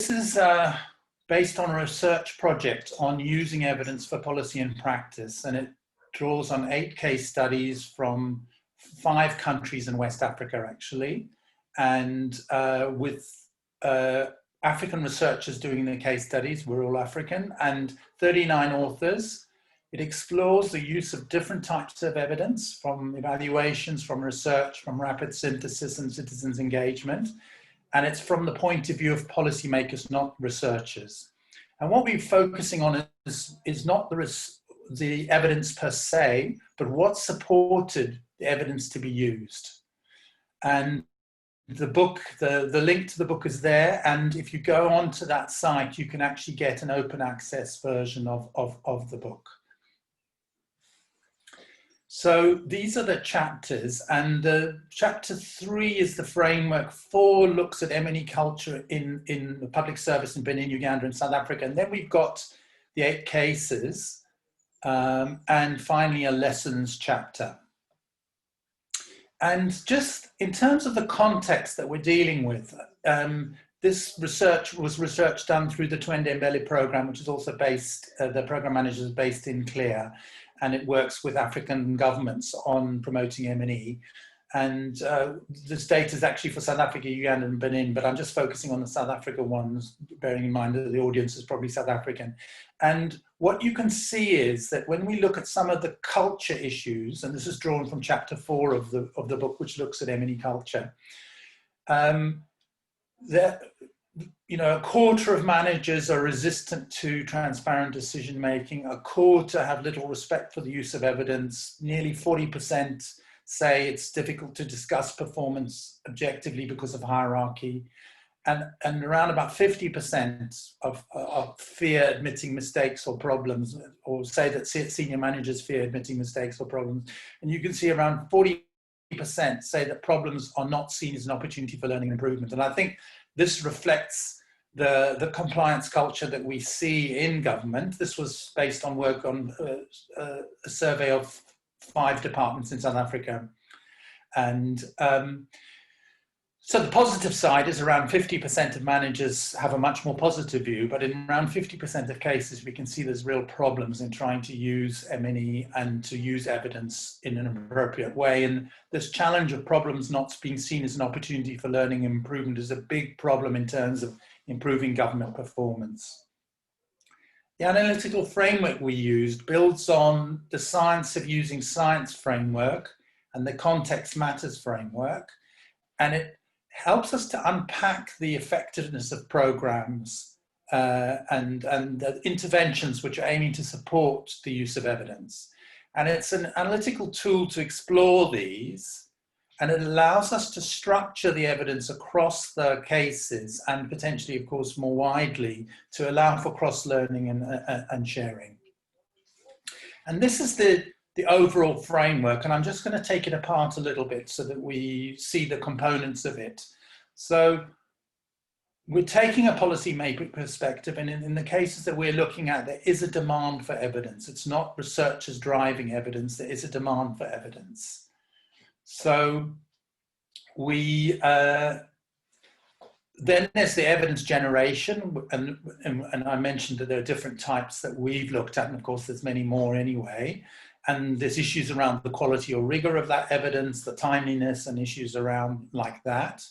is based on a research project on using evidence for policy and practice, and it draws on 8 case studies from 5 countries in West Africa, actually, and with African researchers doing the case studies. We're all African, and 39 authors. It explores the use of different types of evidence, from evaluations, from research, from rapid synthesis and citizens' engagement. And it's from the point of view of policymakers, not researchers. And what we're focusing on is not the evidence per se, but what supported the evidence to be used. And the book, the link to the book is there. And if you go onto that site, you can actually get an open access version of the book. So these are the chapters, and chapter 3 is the framework. 4 looks at M&E culture in the public service in Benin, Uganda, and South Africa. And then we've got the 8 cases, and finally a lessons chapter. And just in terms of the context that we're dealing with, this research was research done through the Twende Mbele program, which is also based, the program manager is based in Clear, and it works with African governments on promoting M&E. And this data is actually for South Africa, Uganda, and Benin, but I'm just focusing on the South Africa ones, bearing in mind that the audience is probably South African. And what you can see is that when we look at some of the culture issues, and this is drawn from chapter 4 of the book, which looks at M&E culture, a quarter of managers are resistant to transparent decision making. A quarter have little respect for the use of evidence. Nearly 40% say it's difficult to discuss performance objectively because of hierarchy. And around about 50% of fear admitting mistakes or problems, or say that senior managers fear admitting mistakes or problems. And you can see around 40% say that problems are not seen as an opportunity for learning and improvement. And I think this reflects the compliance culture that we see in government. This was based on work on a survey of 5 departments in South Africa. And so the positive side is around 50% of managers have a much more positive view, but in around 50% of cases, we can see there's real problems in trying to use M&E and to use evidence in an appropriate way. And this challenge of problems not being seen as an opportunity for learning and improvement is a big problem in terms of improving government performance. The analytical framework we used builds on the science of using science framework and the context matters framework, and it helps us to unpack the effectiveness of programs and the interventions which are aiming to support the use of evidence. And it's an analytical tool to explore these, and it allows us to structure the evidence across the cases and potentially, of course, more widely to allow for cross-learning and sharing. And this is the overall framework, and I'm just going to take it apart a little bit so that we see the components of it. So we're taking a policy-making perspective, and in the cases that we're looking at, there is a demand for evidence. It's not researchers driving evidence, there is a demand for evidence. So we, then there's the evidence generation, and I mentioned that there are different types that we've looked at, and of course there's many more anyway. And there's issues around the quality or rigor of that evidence, the timeliness, and issues around like that.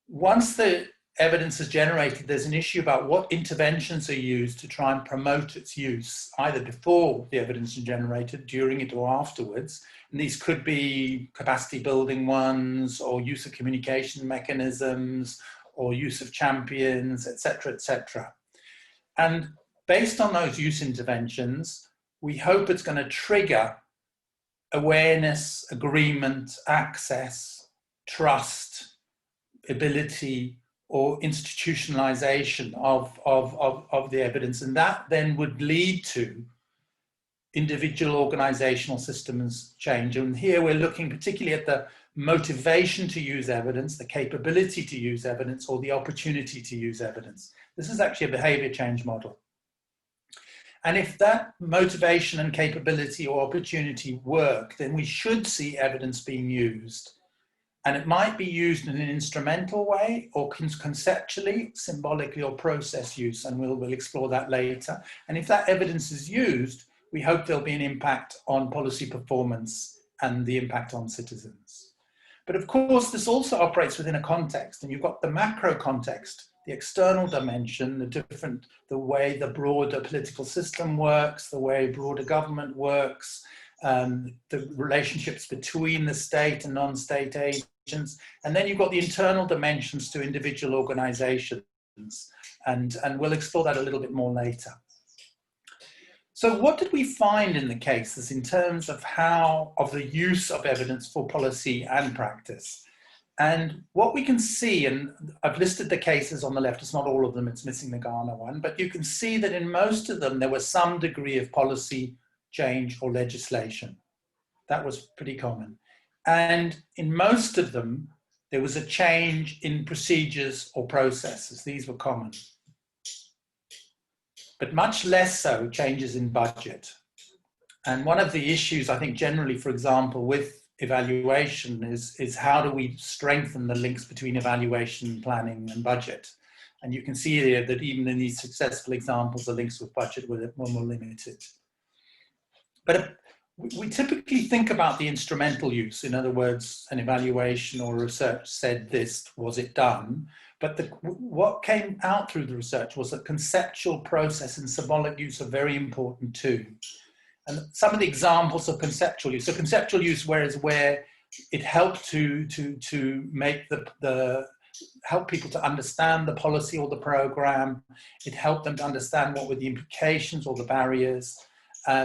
Once the evidence is generated, there's an issue about what interventions are used to try and promote its use, either before the evidence is generated, during it, or afterwards. And these could be capacity building ones, or use of communication mechanisms, or use of champions, etc., etc. And based on those use interventions, we hope it's going to trigger awareness, agreement, access, trust, ability, or institutionalization of the evidence. And that then would lead to individual organizational systems change. And here we're looking particularly at the motivation to use evidence, the capability to use evidence, or the opportunity to use evidence. This is actually a behavior change model. And if that motivation and capability or opportunity work, then we should see evidence being used. And it might be used in an instrumental way or conceptually, symbolically, or process use, and we'll explore that later. And if that evidence is used, we hope there'll be an impact on policy performance and the impact on citizens. But of course, this also operates within a context, and you've got the macro context, the external dimension, the way the broader political system works, the way broader government works, the relationships between the state and non-state agents, and then you've got the internal dimensions to individual organizations, and we'll explore that a little bit more later. So what did we find in the cases in terms of the use of evidence for policy and practice? And what we can see, and I've listed the cases on the left, it's not all of them, it's missing the Ghana one, but you can see that in most of them, there was some degree of policy change or legislation. That was pretty common. And in most of them, there was a change in procedures or processes. These were common. But much less so changes in budget. And one of the issues, I think generally, for example, with evaluation is how do we strengthen the links between evaluation, planning, and budget? And you can see here that even in these successful examples, the links with budget were more limited. But we typically think about the instrumental use. In other words, an evaluation or research said this, was it done? But what came out through the research was that conceptual process and symbolic use are very important too. And some of the examples of conceptual use. So conceptual use where it helped to make help people to understand the policy or the program. It helped them to understand what were the implications or the barriers.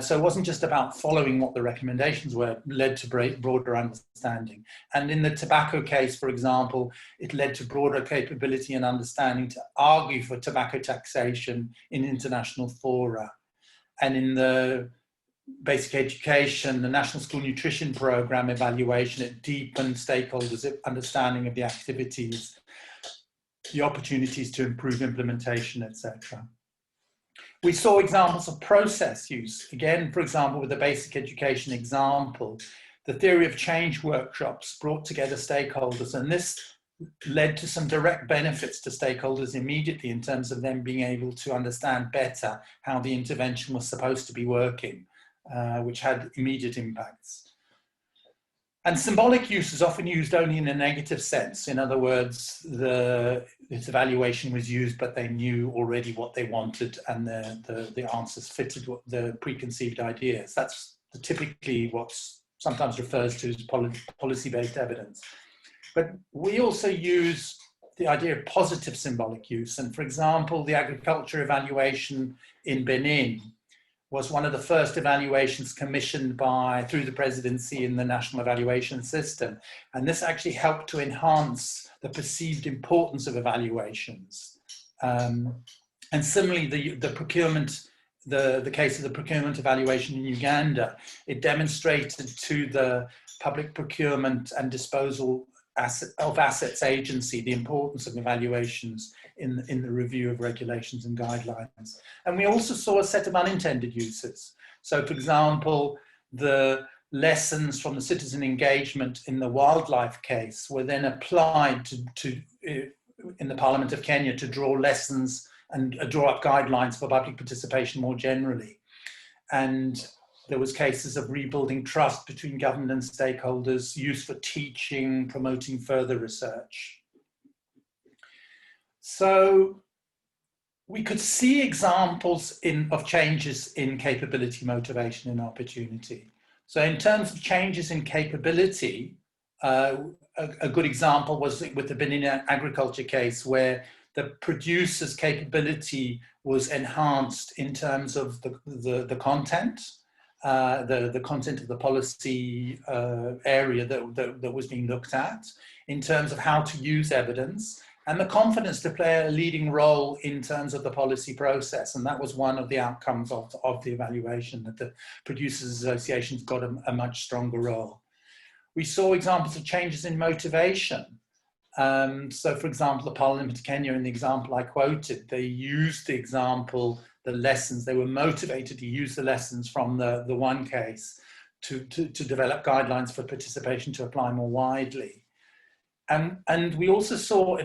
So it wasn't just about following what the recommendations were, it led to broader understanding. And in the tobacco case, for example, it led to broader capability and understanding to argue for tobacco taxation in international fora. And in the basic education, the National School Nutrition Program evaluation, it deepened stakeholders' understanding of the activities, the opportunities to improve implementation, etc. We saw examples of process use. Again, for example, with the basic education example, the theory of change workshops brought together stakeholders, and this led to some direct benefits to stakeholders immediately in terms of them being able to understand better how the intervention was supposed to be working, which had immediate impacts. And symbolic use is often used only in a negative sense. In other words, its evaluation was used, but they knew already what they wanted and the answers fitted the preconceived ideas. That's typically what's sometimes refers to as policy-based evidence. But we also use the idea of positive symbolic use. And for example, the agriculture evaluation in Benin was one of the first evaluations commissioned through the presidency in the national evaluation system. And this actually helped to enhance the perceived importance of evaluations. And similarly, the procurement, the case of the procurement evaluation in Uganda, it demonstrated to the public procurement and disposal of assets agency the importance of evaluations in the review of regulations and guidelines. And we also saw a set of unintended uses. So for example, the lessons from the citizen engagement in the wildlife case were then applied in the Parliament of Kenya to draw lessons and draw up guidelines for public participation more generally. And there was cases of rebuilding trust between government and stakeholders, used for teaching, promoting further research. So we could see examples of changes in capability, motivation, and opportunity. So in terms of changes in capability, a good example was with the Benin agriculture case, where the producer's capability was enhanced in terms of the content. The content of the policy area that was being looked at, in terms of how to use evidence, and the confidence to play a leading role in terms of the policy process. And that was one of the outcomes of the evaluation, that the Producers Associations got a much stronger role. We saw examples of changes in motivation. So for example, the Parliament of Kenya, in the example I quoted, they used the example, the lessons, they were motivated to use the lessons from the one case to develop guidelines for participation to apply more widely. And we also saw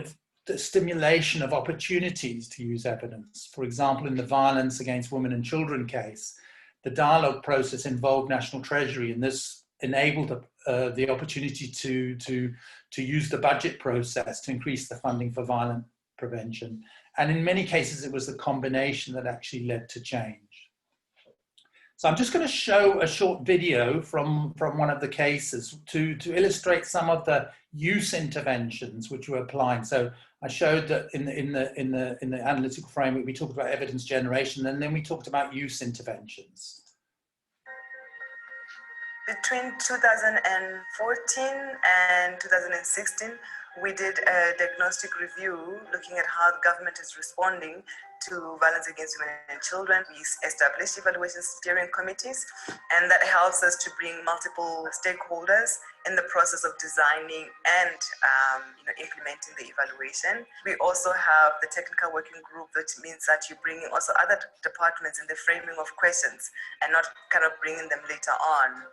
the stimulation of opportunities to use evidence. For example, in the violence against women and children case, the dialogue process involved National Treasury, and this enabled the opportunity to use the budget process to increase the funding for violent prevention. And in many cases, it was the combination that actually led to change. So I'm just going to show a short video from one of the cases to illustrate some of the use interventions which we're applying. So I showed that in the analytical framework, we talked about evidence generation, and then we talked about use interventions. Between 2014 and 2016, we did a diagnostic review looking at how the government is responding to violence against women and children. We established evaluation steering committees, and that helps us to bring multiple stakeholders in the process of designing and implementing the evaluation. We also have the technical working group, which means that you bring in also other departments in the framing of questions and not kind of bringing them later on.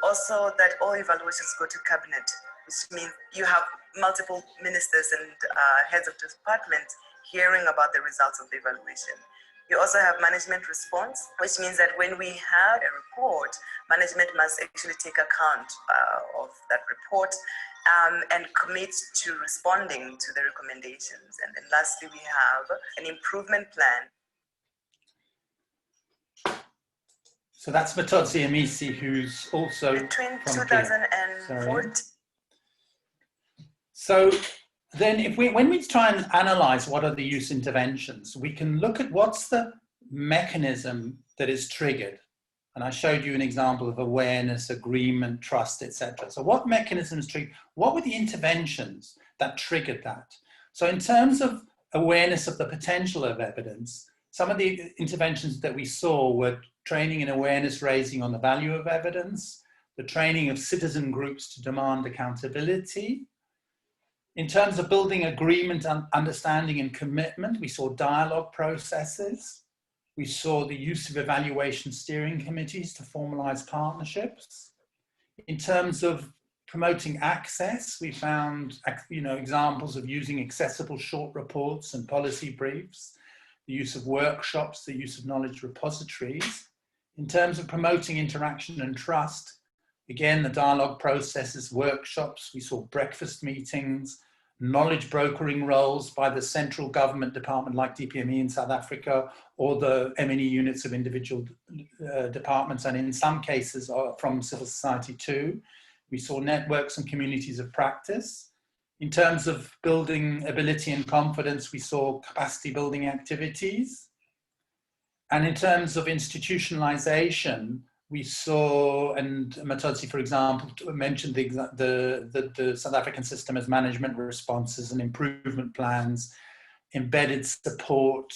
Also, that all evaluations go to cabinet, which means you have multiple ministers and heads of departments hearing about the results of the evaluation. You also have management response, which means that when we have a report, management must actually take account of that report and commit to responding to the recommendations. And then lastly, we have an improvement plan. So that's Matodzi Amisi, who's also between from 2014. So then when we try and analyze what are the use interventions, we can look at what's the mechanism that is triggered. And I showed you an example of awareness, agreement, trust, etc. So what mechanisms trigger? What were the interventions that triggered that? So in terms of awareness of the potential of evidence, some of the interventions that we saw were training and awareness raising on the value of evidence, the training of citizen groups to demand accountability. In terms of building agreement, understanding and commitment, we saw dialogue processes. We saw the use of evaluation steering committees to formalize partnerships. In terms of promoting access, we found examples of using accessible short reports and policy briefs, the use of workshops, the use of knowledge repositories. In terms of promoting interaction and trust, again, the dialogue processes, workshops, we saw breakfast meetings, knowledge brokering roles by the central government department like DPME in South Africa, or the M&E units of individual departments, and in some cases from civil society too. We saw networks and communities of practice. In terms of building ability and confidence, we saw capacity building activities. And in terms of institutionalization, we saw, and Matodzi, for example, mentioned the South African system as management responses and improvement plans, embedded support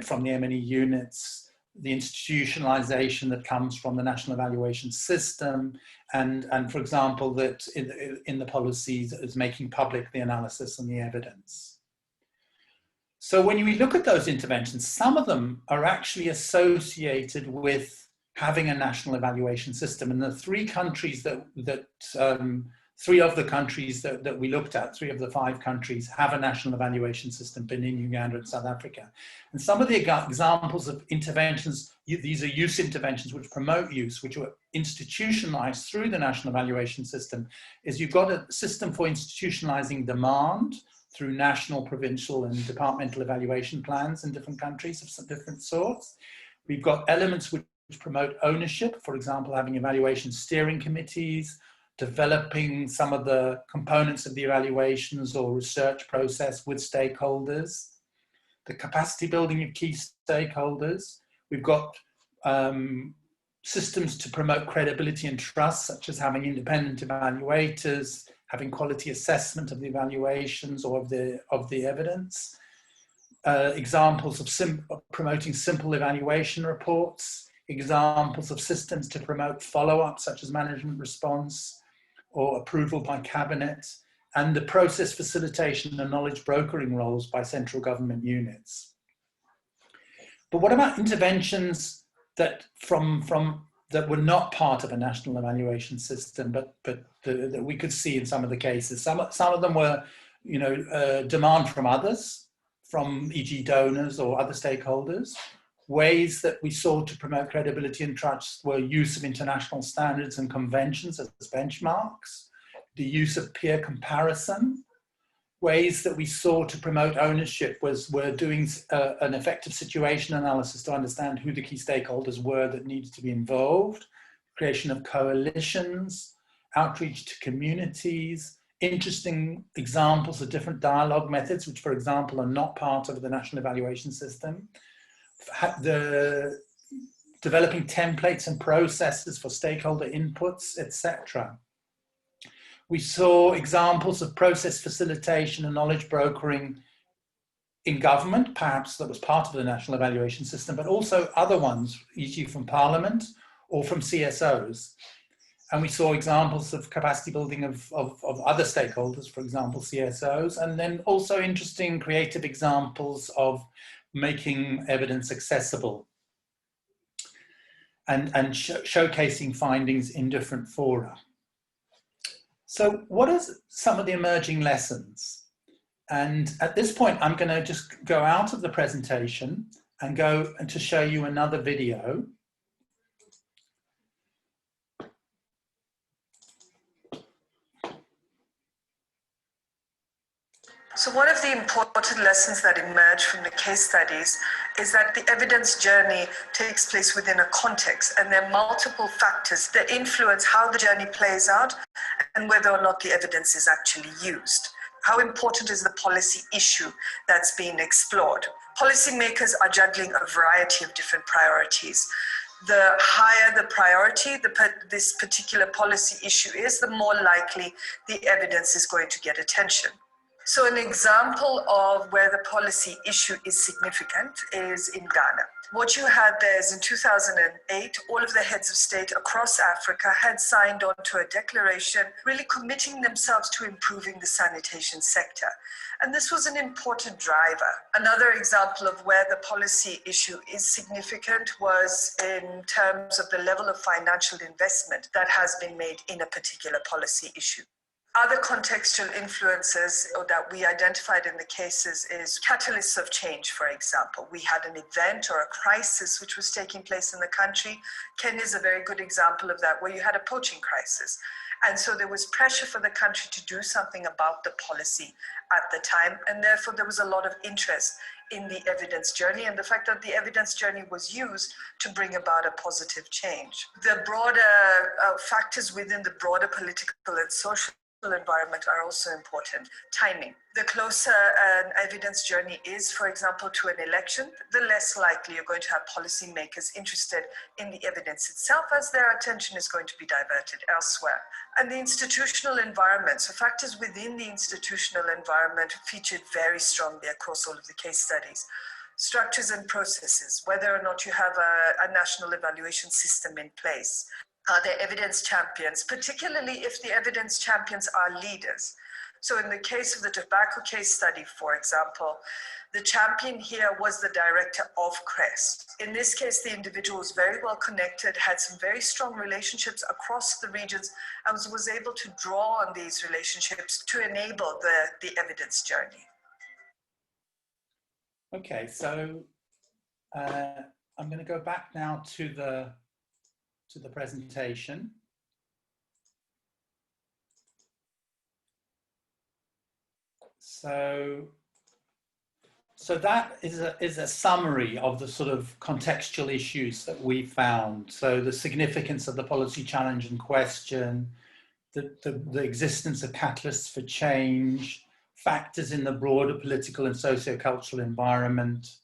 from the M&E units, the institutionalization that comes from the national evaluation system, and for example, that in the policies is making public the analysis and the evidence. So when we look at those interventions, some of them are actually associated with having a national evaluation system. And the three countries three of the countries that we looked at, 3 of the 5 countries have a national evaluation system, Benin, Uganda, and South Africa. And some of the examples of interventions, these are use interventions which promote use, which were institutionalized through the national evaluation system, is you've got a system for institutionalizing demand through national, provincial, and departmental evaluation plans in different countries of some different sorts. We've got elements which promote ownership, for example, having evaluation steering committees, developing some of the components of the evaluations or research process with stakeholders, the capacity building of key stakeholders. We've got systems to promote credibility and trust, such as having independent evaluators, having quality assessment of the evaluations or of the evidence. Examples of promoting simple evaluation reports, examples of systems to promote follow-up, such as management response or approval by cabinet, and the process facilitation and knowledge brokering roles by central government units. But what about interventions that from that were not part of a national evaluation system, but that we could see in some of the cases. Some of them were, demand from others, from e.g. donors or other stakeholders. Ways that we sought to promote credibility and trust were use of international standards and conventions as benchmarks, the use of peer comparison. Ways that we sought to promote ownership were doing an effective situation analysis to understand who the key stakeholders were that needed to be involved, creation of coalitions, outreach to communities, interesting examples of different dialogue methods, which, for example, are not part of the national evaluation system, the developing templates and processes for stakeholder inputs, etc. We saw examples of process facilitation and knowledge brokering in government, perhaps that was part of the national evaluation system, but also other ones, e.g. from Parliament or from CSOs. And we saw examples of capacity building of other stakeholders, for example, CSOs, and then also interesting creative examples of making evidence accessible and showcasing findings in different fora. So what are some of the emerging lessons? And at this point, I'm going to just go out of the presentation and go and to show you another video. So one of the important lessons that emerge from the case studies is that the evidence journey takes place within a context, and there are multiple factors that influence how the journey plays out and whether or not the evidence is actually used. How important is the policy issue that's being explored? Policymakers are juggling a variety of different priorities. The higher the priority this particular policy issue is, the more likely the evidence is going to get attention. So an example of where the policy issue is significant is in Ghana. What you had there is in 2008, all of the heads of state across Africa had signed on to a declaration really committing themselves to improving the sanitation sector. And this was an important driver. Another example of where the policy issue is significant was in terms of the level of financial investment that has been made in a particular policy issue. Other contextual influences that we identified in the cases is catalysts of change, for example. We had an event or a crisis which was taking place in the country. Kenya is a very good example of that, where you had a poaching crisis. And so there was pressure for the country to do something about the policy at the time. And therefore, there was a lot of interest in the evidence journey and the fact that the evidence journey was used to bring about a positive change. The broader factors within the broader political and social environment are also important. Timing. The closer an evidence journey is, for example, to an election, the less likely you're going to have policymakers interested in the evidence itself, as their attention is going to be diverted elsewhere. And the institutional environment, so factors within the institutional environment featured very strongly across all of the case studies. Structures and processes, whether or not you have a national evaluation system in place. Are there evidence champions, particularly if the evidence champions are leaders? So in the case of the tobacco case study, for example, the champion here was the director of CREST. In this case, the individual was very well connected, had some very strong relationships across the regions, and was able to draw on these relationships to enable the evidence journey. Okay, so I'm going to go back now to the presentation. So that is a summary of the sort of contextual issues that we found. So the significance of the policy challenge in question, the existence of catalysts for change, factors in the broader political and socio-cultural environment,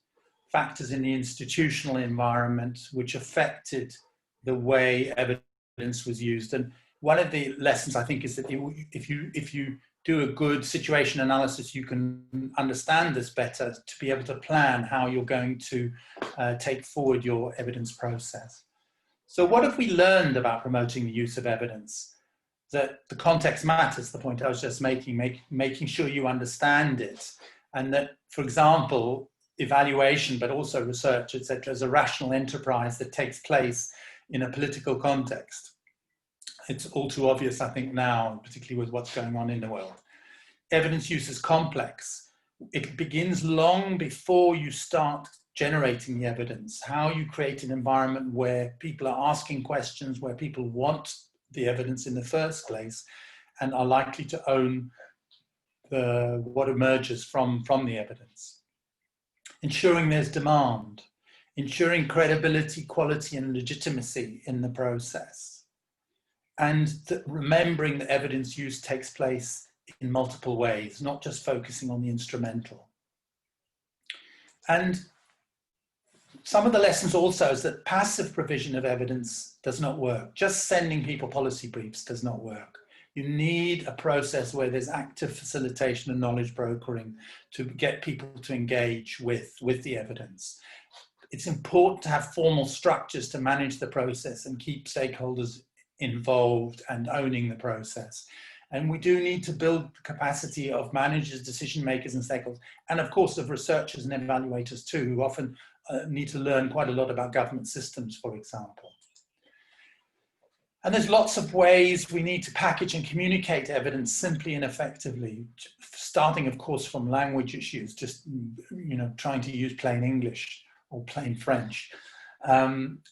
factors in the institutional environment which affected the way evidence was used. And one of the lessons, I think, is that if you do a good situation analysis, you can understand this better to be able to plan how you're going to take forward your evidence process. So what have we learned about promoting the use of evidence? That the context matters, the point I was just making sure you understand it. And that, for example, evaluation, but also research, etc., is a rational enterprise that takes place in a political context. It's all too obvious, I think, now, particularly with what's going on in the world. Evidence use is complex. It begins long before you start generating the evidence, how you create an environment where people are asking questions, where people want the evidence in the first place and are likely to own what emerges from the evidence. Ensuring there's demand, ensuring credibility, quality, and legitimacy in the process, and remembering that evidence use takes place in multiple ways, not just focusing on the instrumental. And some of the lessons also is that passive provision of evidence does not work. Just sending people policy briefs does not work. You need a process where there's active facilitation and knowledge brokering to get people to engage with the evidence. It's important to have formal structures to manage the process and keep stakeholders involved and owning the process. And we do need to build the capacity of managers, decision makers and stakeholders, and of course of researchers and evaluators too, who often need to learn quite a lot about government systems, for example. And there's lots of ways we need to package and communicate evidence simply and effectively, starting of course from language issues, just trying to use plain English or plain French.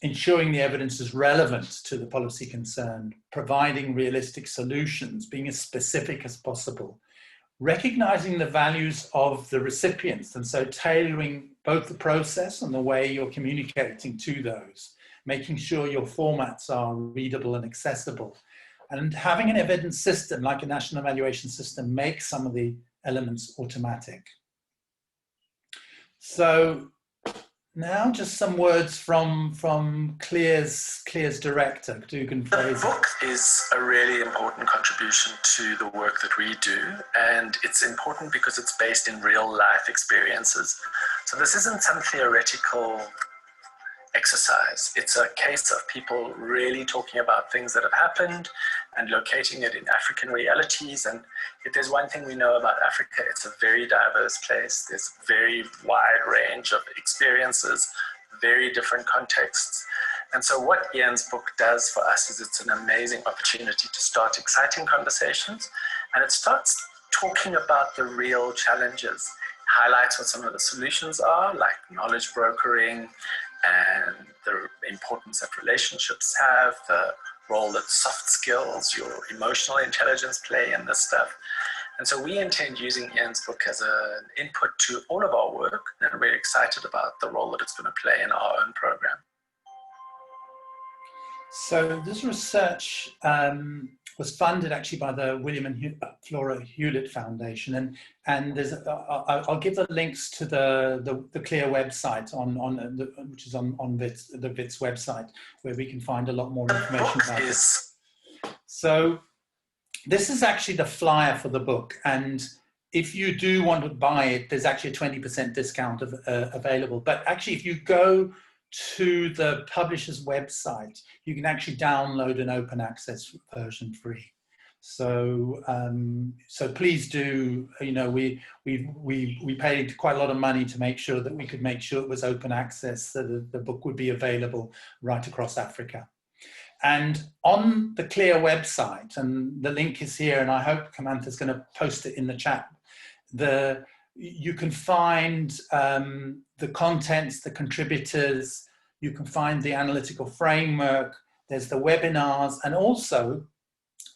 Ensuring the evidence is relevant to the policy concerned, providing realistic solutions, being as specific as possible, recognizing the values of the recipients, and so tailoring both the process and the way you're communicating to those, making sure your formats are readable and accessible, and having an evidence system like a national evaluation system makes some of the elements automatic. So now just some words from Clear's director, Dugan Fraser. The book is a really important contribution to the work that we do, and it's important because it's based in real life experiences. So this isn't some theoretical exercise. It's a case of people really talking about things that have happened and locating it in African realities. And if there's one thing we know about Africa, it's a very diverse place. There's a very wide range of experiences, very different contexts. And so what Ian's book does for us is it's an amazing opportunity to start exciting conversations, and it starts talking about the real challenges, highlights what some of the solutions are, like knowledge brokering and the importance that relationships have, the role that soft skills, your emotional intelligence play in this stuff. And so we intend using Ian's book as an input to all of our work, and we're excited about the role that it's going to play in our own program. So this research was funded actually by the William and Flora Hewlett Foundation, and there's I'll give the links to the Clear website which is on the WITS website, where we can find a lot more information about it. So this is actually the flyer for the book, and if you do want to buy it, there's actually a 20% discount available. But actually, if you go to the publisher's website, you can actually download an open access version free. So so please do, we paid quite a lot of money to make sure that we could make sure it was open access, so that the book would be available right across Africa. And on the Clear website, and the link is here, and I hope Kamantha's going to post it in the chat, you can find the contents, the contributors, you can find the analytical framework, there's the webinars, and also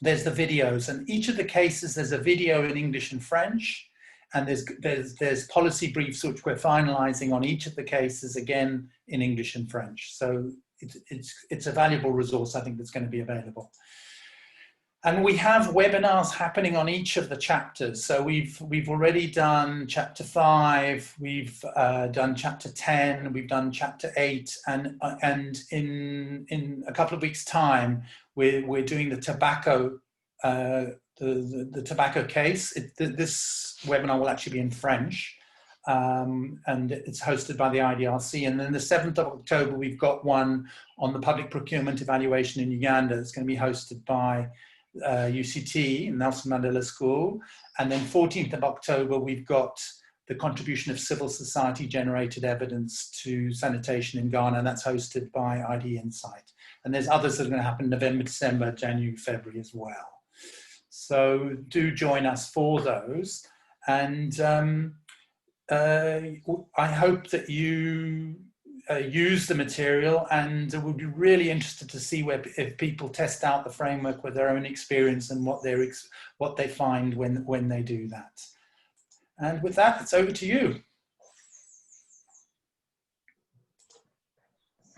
there's the videos. And each of the cases, there's a video in English and French, and there's policy briefs which we're finalizing on each of the cases, again in English and French. So it's a valuable resource, I think, that's going to be available. And we have webinars happening on each of the chapters. So we've already done chapter 5, we've done chapter 10, we've done chapter 8, and in a couple of weeks' time, we're doing the tobacco the tobacco case. This webinar will actually be in French, and it's hosted by the IDRC. And then the 7th of October, we've got one on the public procurement evaluation in Uganda. It's going to be hosted by UCT, Nelson Mandela School. And then 14th of October, we've got the contribution of civil society generated evidence to sanitation in Ghana, and that's hosted by ID Insight. And there's others that are going to happen November, December, January, February as well. So do join us for those. And I hope that you use the material, and we'll be really interested to see if people test out the framework with their own experience and what they find when they do that. And with that, it's over to you.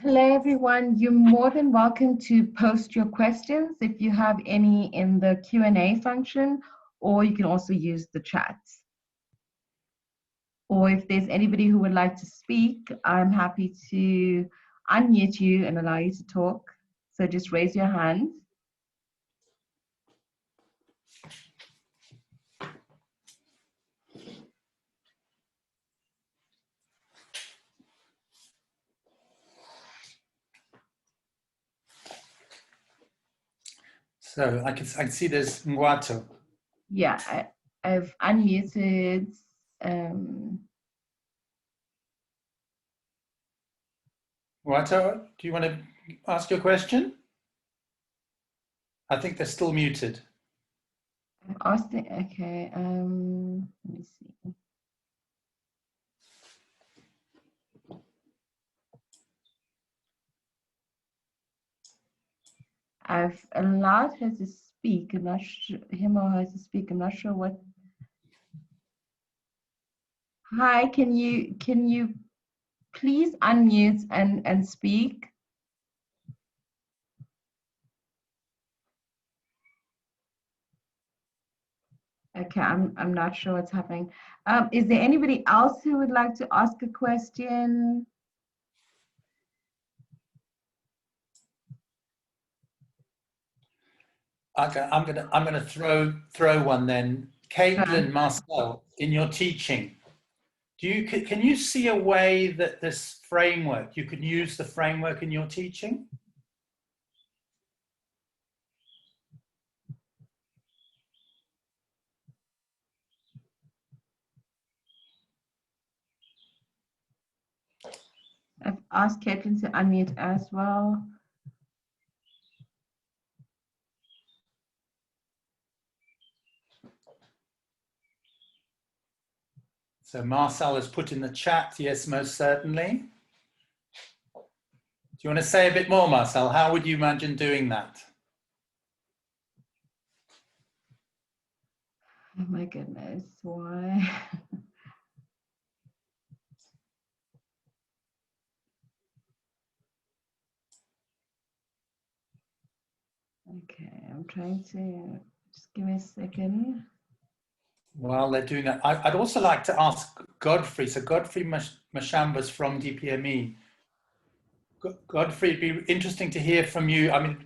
Hello, everyone. You're more than welcome to post your questions if you have any in the Q&A function, or you can also use the chat. Or if there's anybody who would like to speak, I'm happy to unmute you and allow you to talk. So just raise your hand. So I can see there's Ngwato. Yeah, I've unmuted. Ngwato, do you want to ask your question? I think they're still muted. I've asked it, okay, let me see. I've allowed her to speak. I'm not sure, him or her to speak. I'm not sure what. Hi, can you please unmute and speak? Okay, I'm not sure what's happening. Is there anybody else who would like to ask a question? Okay, I'm gonna throw one then. Caitlin, Marcel, in your teaching, can you see a way that this framework, you can use the framework in your teaching? I've asked Caitlin to unmute as well. So Marcel has put in the chat, yes, most certainly. Do you want to say a bit more, Marcel? How would you imagine doing that? Oh my goodness, why? Okay, I'm trying to, just give me a second. While they're doing that, I'd also like to ask Godfrey. So Godfrey Mashambas from DPME. Godfrey, it'd be interesting to hear from you. I mean,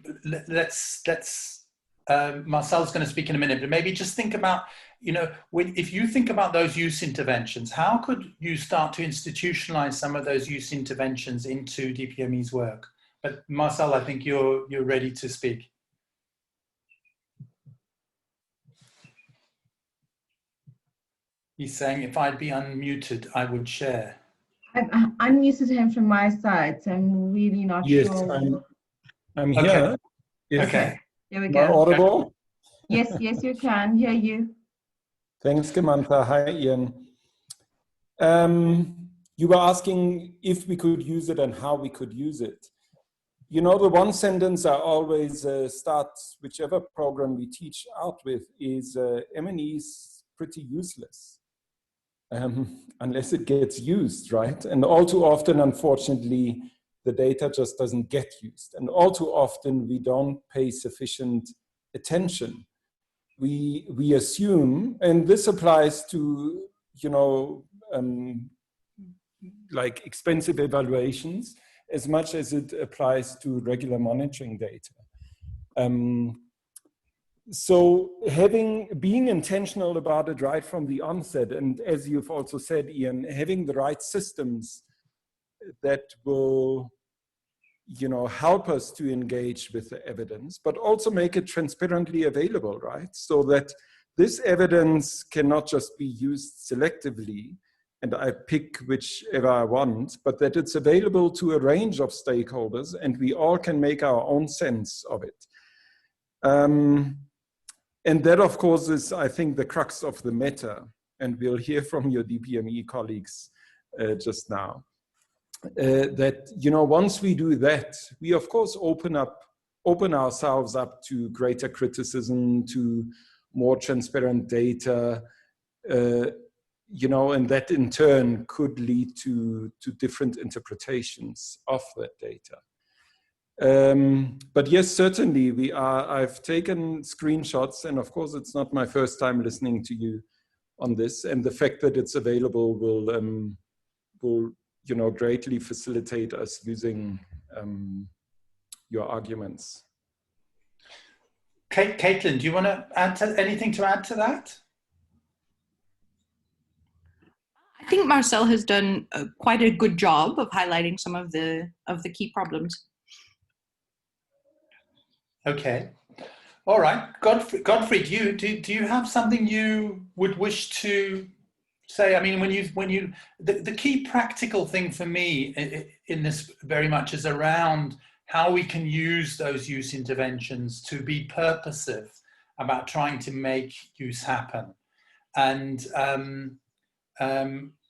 Marcel's going to speak in a minute, but maybe just think about, you know, if you think about those use interventions, how could you start to institutionalize some of those use interventions into DPME's work? But Marcel, I think you're ready to speak. He's saying if I'd be unmuted, I would share. I've unmuted him from my side, so I'm really not sure. Yes, I'm here. Okay. Okay, here we Am I go. audible? Yes, yes, you can hear you. Thanks, Samantha. Hi, Ian. You were asking if we could use it and how we could use it. You know, the one sentence I always start whichever program we teach out with is M&E is pretty useless. Unless it gets used, right? And all too often, unfortunately, the data just doesn't get used. And all too often, we don't pay sufficient attention. We assume, and this applies to, you know, like expensive evaluations, as much as it applies to regular monitoring data. So being intentional about it right from the onset, and as you've also said, Ian, having the right systems that will, you know, help us to engage with the evidence, but also make it transparently available, right? So that this evidence cannot just be used selectively, and I pick whichever I want, but that it's available to a range of stakeholders and we all can make our own sense of it. And that, of course, is, I think, the crux of the matter. And we'll hear from your DPME colleagues just now. That, you know, once we do that, we, of course, open ourselves up to greater criticism, to more transparent data, you know, and that in turn could lead to different interpretations of that data. But yes, certainly I've taken screenshots, and of course it's not my first time listening to you on this, and the fact that it's available will you know, greatly facilitate us using your arguments. Caitlin, do you want to add anything to add to that? I think Marcel has done quite a good job of highlighting some of the key problems. Okay, all right. Godfrey, do you have something you would wish to say? I mean, the key practical thing for me in this very much is around how we can use those use interventions to be purposive about trying to make use happen. And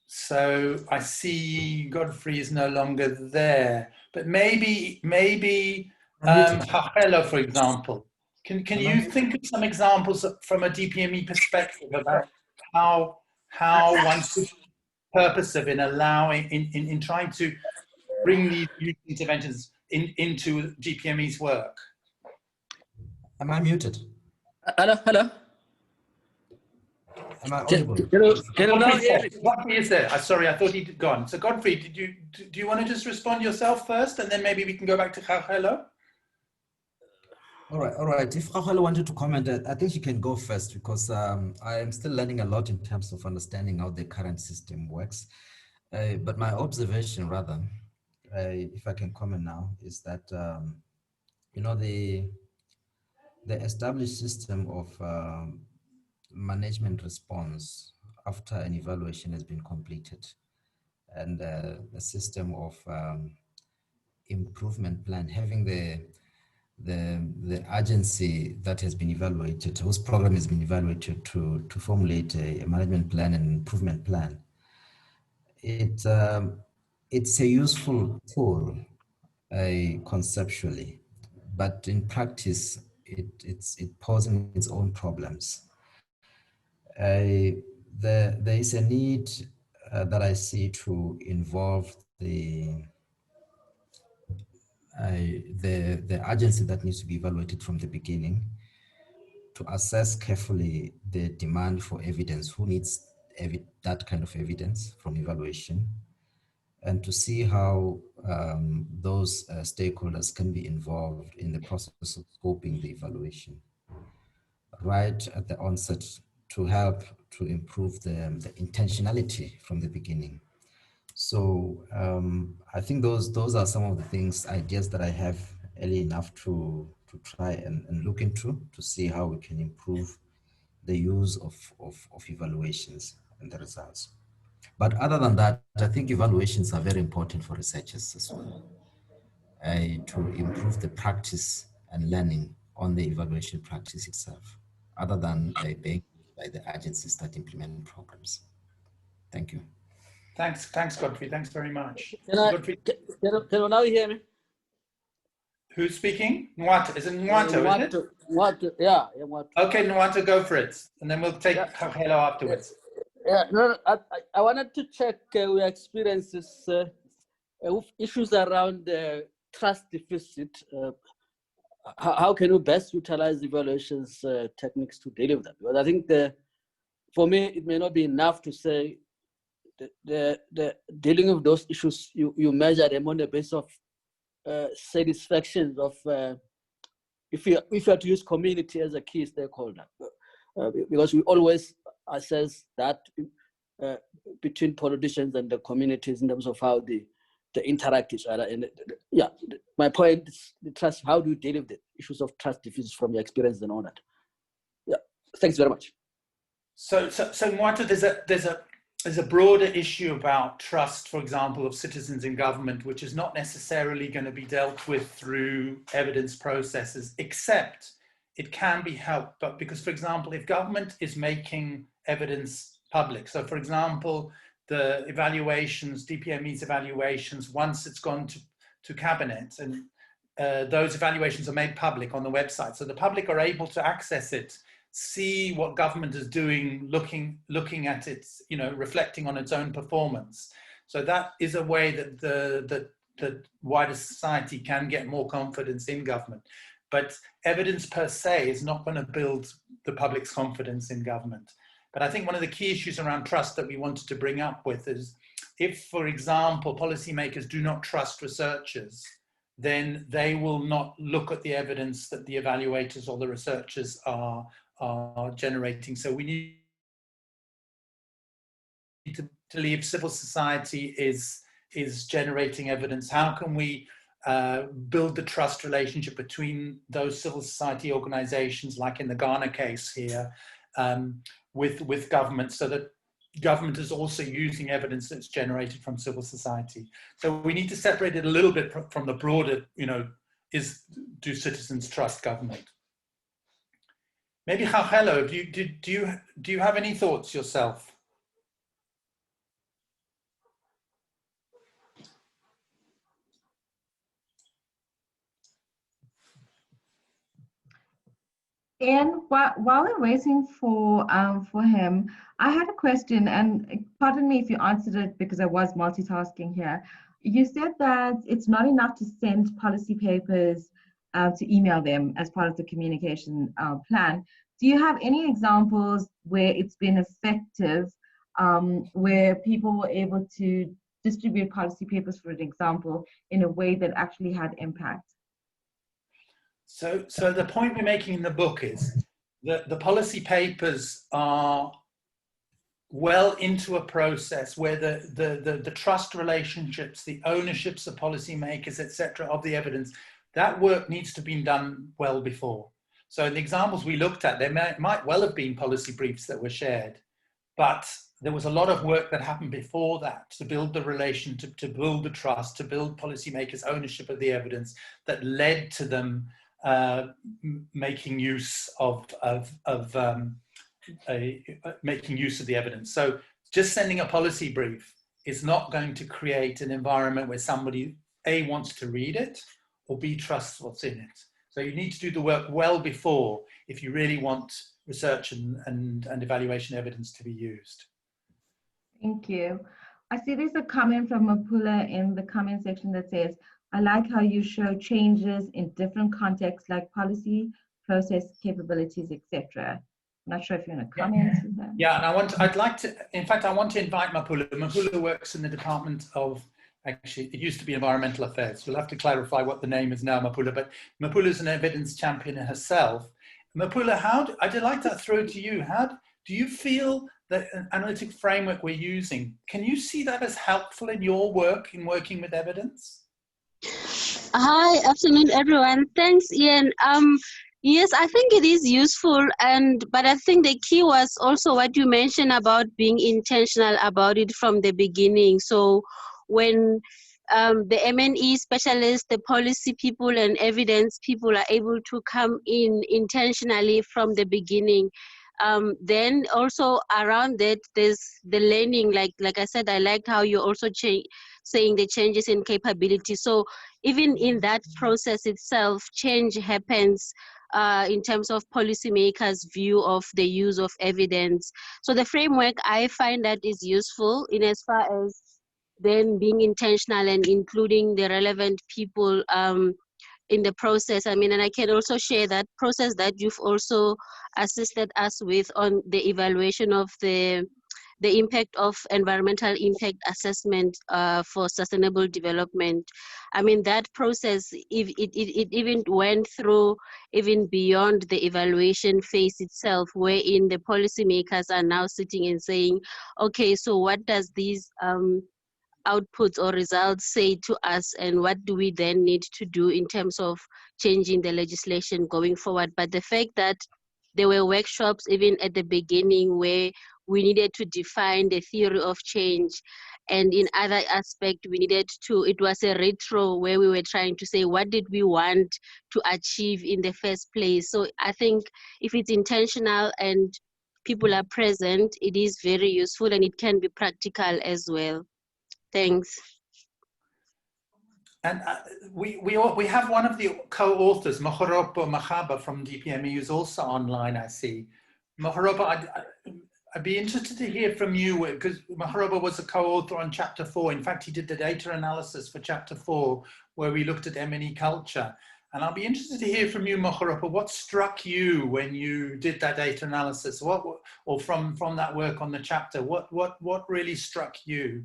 so I see Godfrey is no longer there, but maybe Hello, for example. Can you think of some examples from a DPME perspective about how one could be purposive in allowing, in trying to bring these youth interventions into DPME's work? Am I muted? Hello. Am I audible? Can you now hear me? Godfrey is there. Sorry, I thought he'd gone. So Godfrey, do you want to just respond yourself first, and then maybe we can go back to Hello? All right. If Rahel wanted to comment, I think she can go first, because I am still learning a lot in terms of understanding how the current system works. But my observation, rather, if I can comment now, is that you know, the established system of management response after an evaluation has been completed, and the system of improvement plan, having the agency that has been evaluated, whose program has been evaluated to formulate a management plan and improvement plan. It's a useful tool conceptually, but in practice, it poses its own problems. There is a need that I see to involve the agency that needs to be evaluated from the beginning, to assess carefully the demand for evidence, who needs that kind of evidence from evaluation, and to see how those stakeholders can be involved in the process of scoping the evaluation right at the onset, to help to improve the intentionality from the beginning. So I think those are some of the things, ideas that I have early enough to try and look into, to see how we can improve the use of evaluations and the results. But other than that, I think evaluations are very important for researchers as well, to improve the practice and learning on the evaluation practice itself, other than being by the agencies that implement programs. Thank you. Thanks, Godfrey. Thanks very much. Can you now hear me? Who's speaking? Nwata. Is it Nwata, isn't it? Nwata, yeah. Nwata. Okay, Nwata, go for it. And then we'll take Hello afterwards. Yeah, no, I wanted to check your experiences with issues around trust deficit. How can you best utilize evaluations techniques to deal with that? Because I think for me, it may not be enough to say the dealing with those issues, you measure them on the basis of satisfaction of, if you are to use community as a key stakeholder, because we always assess that between politicians and the communities in terms of how they interact each other. And yeah, my point is the trust. How do you deal with the issues of trust deficit from your experience and all that? Yeah, thanks very much. So Mwata, there's a broader issue about trust, for example, of citizens in government, which is not necessarily going to be dealt with through evidence processes, except it can be helped. But because, for example, if government is making evidence public, so for example, the evaluations, DPME's evaluations, once it's gone to cabinet, and those evaluations are made public on the website, so the public are able to access it, see what government is doing, looking at its, reflecting on its own performance. So that is a way that the wider society can get more confidence in government. But evidence per se is not going to build the public's confidence in government. But I think one of the key issues around trust that we wanted to bring up with is, if, for example, policymakers do not trust researchers, then they will not look at the evidence that the evaluators or the researchers are generating. So we need to believe civil society is generating evidence. How can we build the trust relationship between those civil society organizations, like in the Ghana case here, with government, so that government is also using evidence that's generated from civil society. So we need to separate it a little bit from the broader, do citizens trust government? Maybe Hello, do you have any thoughts yourself? Ian, while we're waiting for him, I had a question, and pardon me if you answered it because I was multitasking here. You said that it's not enough to send policy papers to email them as part of the communication plan. Do you have any examples where it's been effective, where people were able to distribute policy papers, for an example, in a way that actually had impact? So the point we're making in the book is that the policy papers are well into a process where the trust relationships, the ownerships of policymakers, etc., of the evidence, that work needs to be done well before. So in the examples we looked at, there might well have been policy briefs that were shared, but there was a lot of work that happened before that to build the relation, to build the trust, to build policymakers' ownership of the evidence that led to them making use of making use of the evidence. So just sending a policy brief is not going to create an environment where somebody A, wants to read it, or B, trusts what's in it. So you need to do the work well before if you really want research and evaluation evidence to be used. Thank you. I see there's a comment from Mapula in the comment section that says, I like how you show changes in different contexts like policy, process, capabilities, etc. I'm not sure if you want to comment on that. Yeah, and I want to invite Mapula. Mapula works in the Department of, actually, it used to be Environmental Affairs. We'll have to clarify what the name is now, Mapula, but Mapula is an evidence champion herself. Mapula, I'd like to throw to you. How do you feel that an analytic framework we're using, can you see that as helpful in your work in working with evidence? Hi, afternoon, everyone. Thanks, Ian. Yes, I think it is useful, but I think the key was also what you mentioned about being intentional about it from the beginning. So when the M&E specialists, the policy people and evidence people are able to come in intentionally from the beginning, then also around that there's the learning, like I said, I liked how you also saying the changes in capability. So even in that process itself, change happens in terms of policymakers' view of the use of evidence. So the framework, I find that is useful in as far as then being intentional and including the relevant people in the process. I mean, and I can also share that process that you've also assisted us with on the evaluation of the impact of environmental impact assessment for sustainable development. I mean, that process, it even went through even beyond the evaluation phase itself, wherein the policymakers are now sitting and saying, okay, so what does these outputs or results say to us, and what do we then need to do in terms of changing the legislation going forward? But the fact that there were workshops even at the beginning where we needed to define the theory of change. And in other aspect, we needed to, it was a retro where we were trying to say, what did we want to achieve in the first place? So I think if it's intentional and people are present, it is very useful and it can be practical as well. Thanks. And we have one of the co-authors, Mohoropo Mahaba from DPME, who's also online, I see. Mohoropo, I'd be interested to hear from you, because Mohoropo was a co-author on chapter 4. In fact, he did the data analysis for chapter 4, where we looked at M&E culture. And I'll be interested to hear from you, Mohoropo, what struck you when you did that data analysis? Or from that work on the chapter, what really struck you?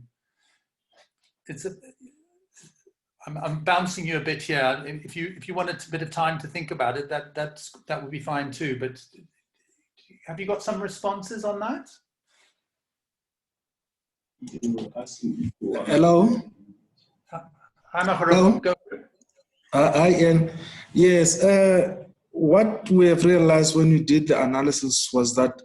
I'm bouncing you a bit here. If you wanted a bit of time to think about it, that would be fine too. But have you got some responses on that? Hello. Hi, Maharo. Go. Hi, Ian. Yes. What we have realized when we did the analysis was that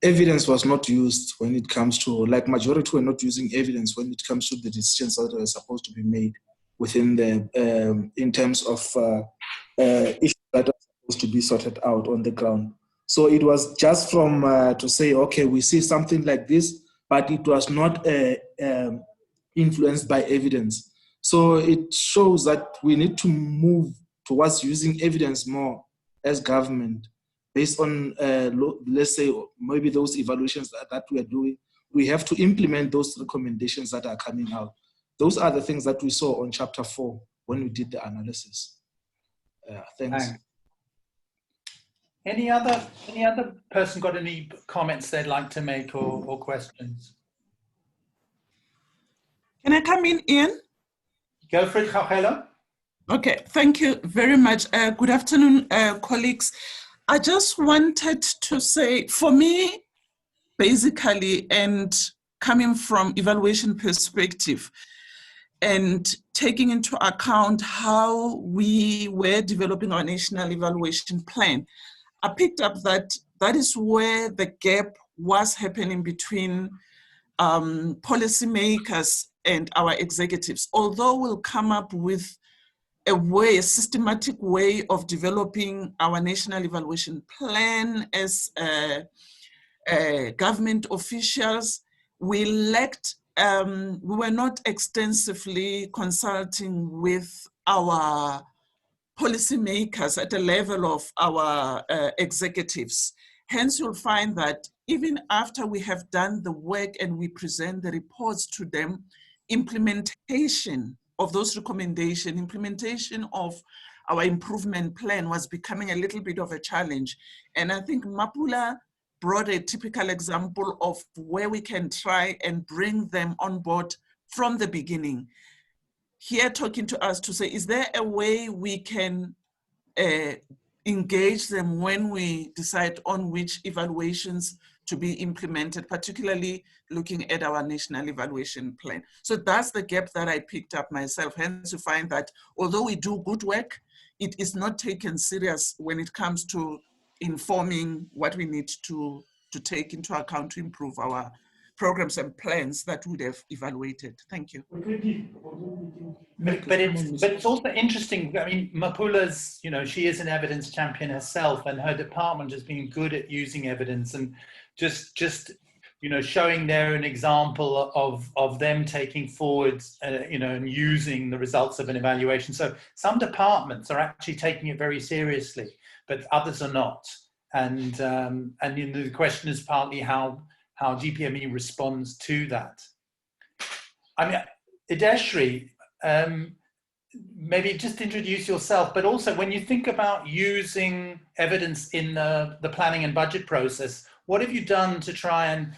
evidence was not used when it comes to, like, majority were not using evidence when it comes to the decisions that were supposed to be made within the, in terms of issues that are supposed to be sorted out on the ground. So it was just from to say, okay, we see something like this, but it was not influenced by evidence. So it shows that we need to move towards using evidence more as government, based on, let's say, maybe those evaluations that we are doing. We have to implement those recommendations that are coming out. Those are the things that we saw on chapter 4 when we did the analysis. Thanks. Any other person got any comments they'd like to make or questions? Can I come in, Ian? Go for it, Chachela. Okay, thank you very much. Good afternoon, colleagues. I just wanted to say, for me, basically, and coming from evaluation perspective, and taking into account how we were developing our national evaluation plan, I picked up that that is where the gap was happening between policymakers and our executives. Although we'll come up with a systematic way of developing our national evaluation plan as government officials, we lacked, we were not extensively consulting with our policymakers at the level of our executives. Hence, you'll find that even after we have done the work and we present the reports to them, implementation of those recommendations, implementation of our improvement plan was becoming a little bit of a challenge. And I think Mapula brought a typical example of where we can try and bring them on board from the beginning. Here talking to us to say, is there a way we can engage them when we decide on which evaluations to be implemented, particularly looking at our national evaluation plan. So that's the gap that I picked up myself. Hence, you find that although we do good work, it is not taken serious when it comes to informing what we need to take into account to improve our programs and plans that would have evaluated. Thank you. But it's also interesting. I mean, Mapula's, you know, she is an evidence champion herself, and her department has been good at using evidence and just you know, showing there an example of them taking forward, you know, and using the results of an evaluation. So some departments are actually taking it very seriously, but others are not. And you know, the question is partly how DPME responds to that. I mean, Ideshri, maybe just introduce yourself, but also when you think about using evidence in the planning and budget process, what have you done to try and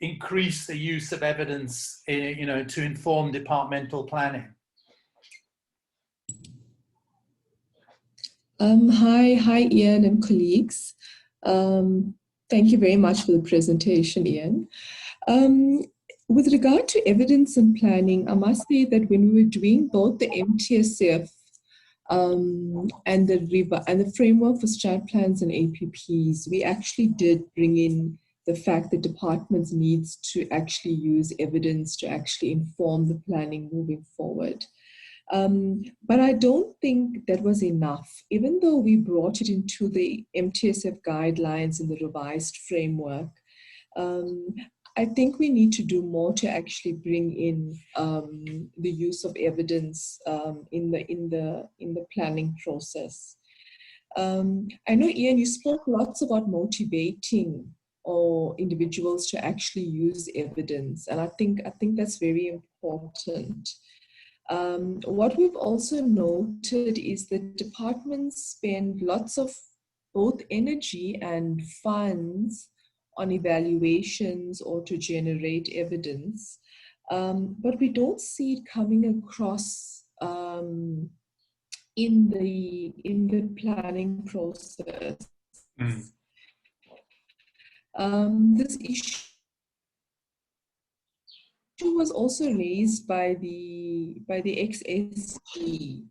increase the use of evidence, you know, to inform departmental planning? Hi, Ian and colleagues. Thank you very much for the presentation, Ian. With regard to evidence and planning, I must say that when we were doing both the MTSF and the framework for strat plans and APPs, we actually did bring in the fact that departments needs to actually use evidence to actually inform the planning moving forward. But I don't think that was enough. Even though we brought it into the MTSF guidelines and the revised framework, I think we need to do more to actually bring in the use of evidence in the planning process. I know, Ian, you spoke lots about motivating or individuals to actually use evidence, and I think that's very important. What we've also noted is that departments spend lots of both energy and funds on evaluations or to generate evidence, but we don't see it coming across in the planning process. This issue was also raised by the XSD,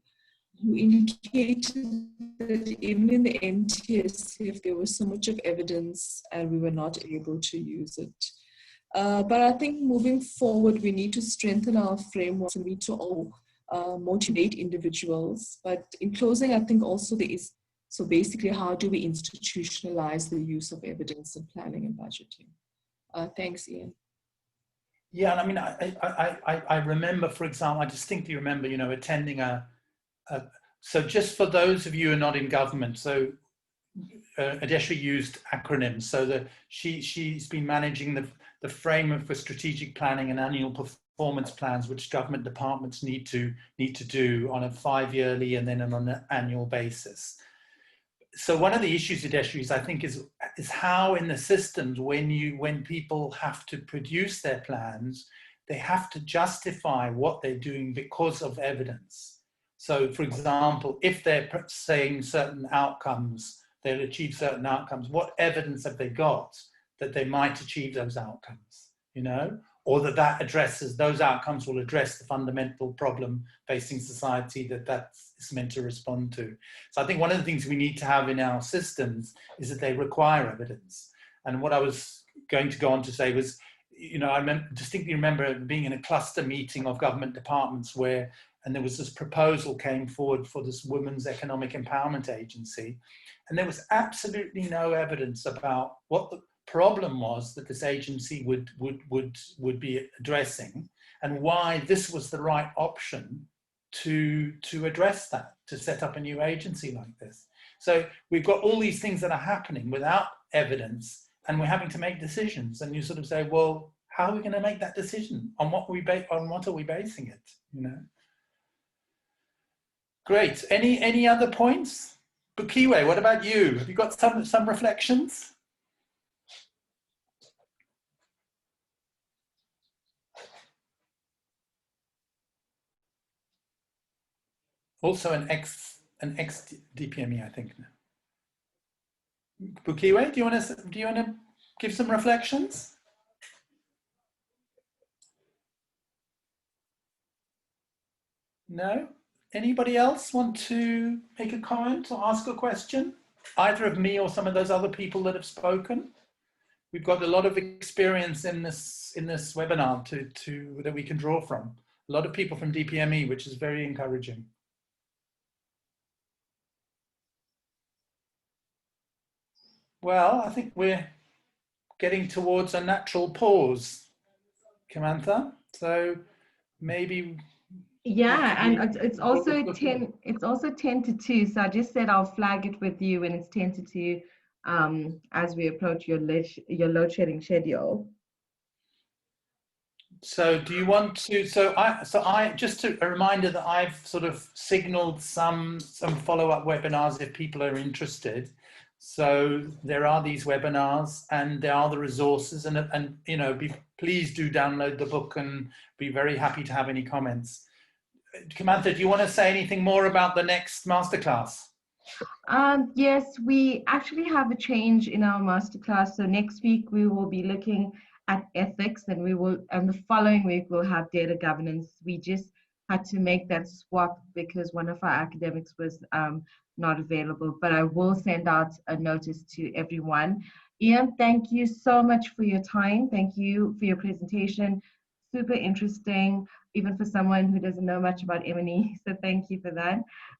who indicated that even in the MTSF there was so much of evidence and we were not able to use it. But I think moving forward we need to strengthen our frameworks and we need to all motivate individuals. But in closing, I think also there is, so basically how do we institutionalize the use of evidence in planning and budgeting? Thanks, Ian. Yeah, I mean, I remember, for example, I distinctly remember, you know, attending so just for those of you who are not in government, so Adesha used acronyms, so that she's been managing the framework for strategic planning and annual performance plans, which government departments need to do on a 5-yearly and then on an annual basis. So one of the issues, Adesha, I think is how in the systems when people have to produce their plans, they have to justify what they're doing because of evidence. So for example, if they're saying certain outcomes, they'll achieve certain outcomes, what evidence have they got that they might achieve those outcomes, you know? Or that addresses, those outcomes will address the fundamental problem facing society that's meant to respond to. So I think one of the things we need to have in our systems is that they require evidence. And what I was going to go on to say was, you know, I distinctly remember being in a cluster meeting of government departments and there was this proposal came forward for this Women's Economic Empowerment Agency. And there was absolutely no evidence about what the problem was that this agency would be addressing and why this was the right option to address that, to set up a new agency like this. So we've got all these things that are happening without evidence and we're having to make decisions, and you sort of say, well, how are we going to make that decision? On what are we basing it, you know? Great. Any other points? Bukiwe, what about you? Have you got some reflections? Also an ex DPME, I think. Bukiwe, do you want to give some reflections? No? Anybody else want to make a comment or ask a question? Either of me or some of those other people that have spoken. We've got a lot of experience in this webinar that we can draw from. A lot of people from DPME, which is very encouraging. Well, I think we're getting towards a natural pause, Kamantha. So maybe. Yeah, and it's also 10 to 2. So I just said I'll flag it with you when it's 10 to 2 as we approach your load shedding schedule. So do you want to, so I just a reminder that I've sort of signaled some follow-up webinars if people are interested. So there are these webinars and there are the resources, and you know, please do download the book and be very happy to have any comments. Kamantha, do you want to say anything more about the next masterclass? Yes, we actually have a change in our masterclass. So next week we will be looking at ethics, and the following week we'll have data governance. We just had to make that swap because one of our academics was not available, but I will send out a notice to everyone. Ian, thank you so much for your time. Thank you for your presentation. Super interesting, even for someone who doesn't know much about M&E. So thank you for that.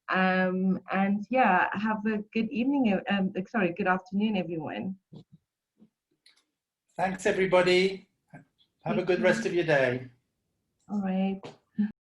And yeah, have a good evening. Good afternoon, everyone. Thanks, everybody. Have a good rest of your day. All right.